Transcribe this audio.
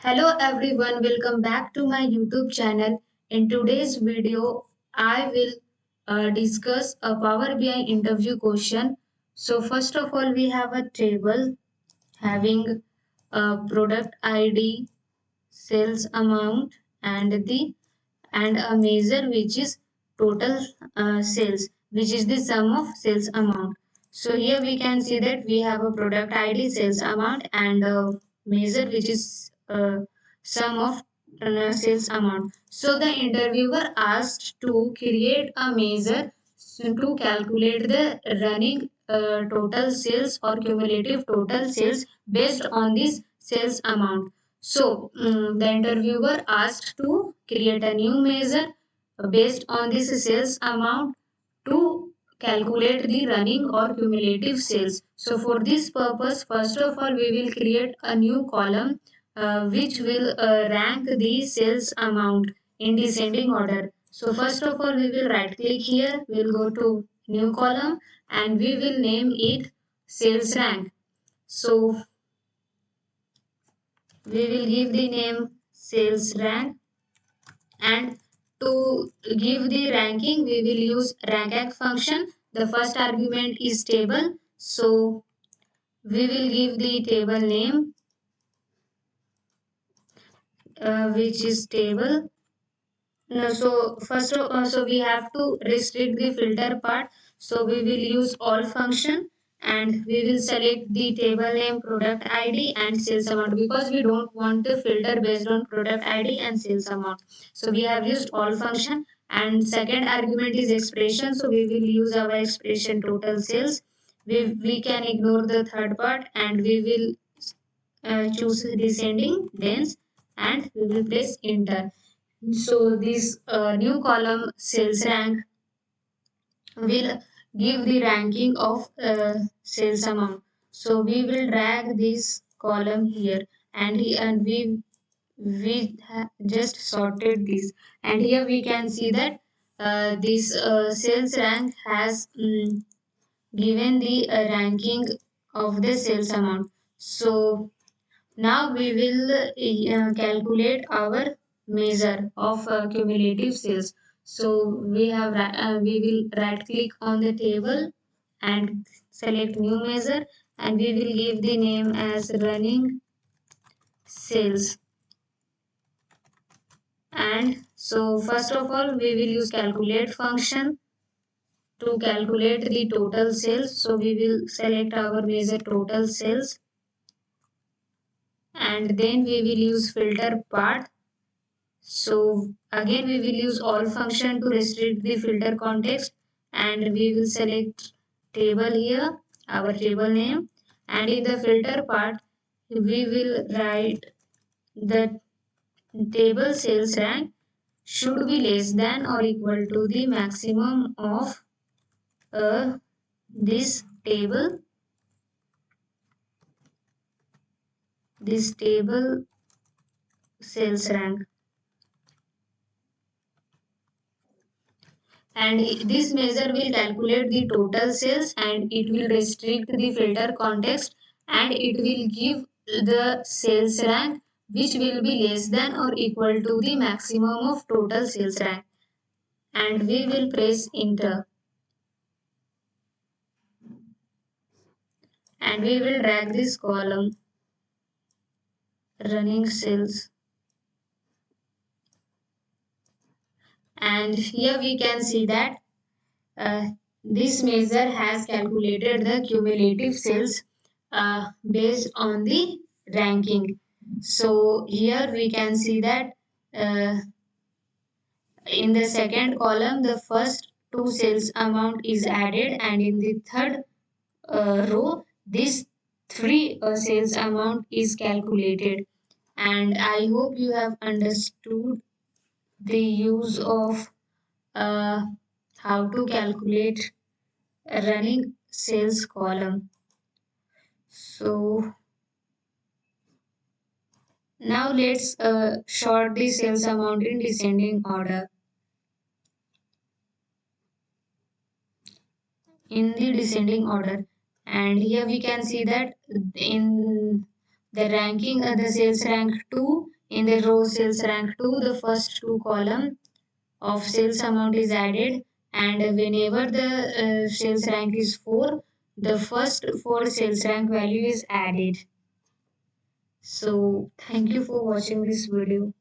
Hello everyone, welcome back to my YouTube channel. In today's video, I will discuss a Power BI interview question. So first of all, we have a table having a product ID, sales amount, and a measure which is total sales, which is the sum of sales amount. So here we can see that we have a product ID, sales amount, and a measure which is sum of sales amount. So the interviewer asked to create a measure to calculate the running total sales or cumulative total sales based on this sales amount. So, the interviewer asked to create a new measure based on this sales amount to calculate the running or cumulative sales. So, for this purpose, first of all, we will create a new column which will rank the sales amount in descending order. So, first of all, we will right click here, we will go to new column and we will name it sales rank. So, we will give the name sales rank, and to give the ranking we will use RANKX function. The first argument is table, so we will give the table name which is table. No, so so we have to restrict the filter part. So we will use all function and we will select the table name, product ID and sales amount, because we don't want to filter based on product ID and sales amount. So we have used all function, and second argument is expression. So we will use our expression total sales. We can ignore the third part and we will choose descending dense and we will press enter. So this new column sales rank will give the ranking of sales amount. So we will drag this column here, and we just sorted this, and here we can see that this sales rank has given the ranking of the sales amount. So now we will calculate our measure of cumulative sales. So we will right click on the table and select new measure, and we will give the name as running sales. And so first of all we will use calculate function to calculate the total sales. So we will select our measure total sales, and then we will use filter part. So again we will use all function to restrict the filter context, and we will select table here, our table name, and in the filter part we will write the table sales rank should be less than or equal to the maximum of this table sales rank. And this measure will calculate the total sales, and it will restrict the filter context, and it will give the sales rank which will be less than or equal to the maximum of total sales rank, and we will press enter, and we will drag this column running sales, and here we can see that this measure has calculated the cumulative sales based on the ranking. So here we can see that uh, in the second column the first two sales amount is added, and in the third row this three sales amount is calculated. And I hope you have understood the use of uh, how to calculate a running sales column. So now let's sort the sales amount in descending order. In the descending order, and here we can see that in the ranking the sales rank 2 In the row sales rank 2, the first two column of sales amount is added, and whenever the sales rank is 4, the first 4 sales rank value is added. So thank you for watching this video.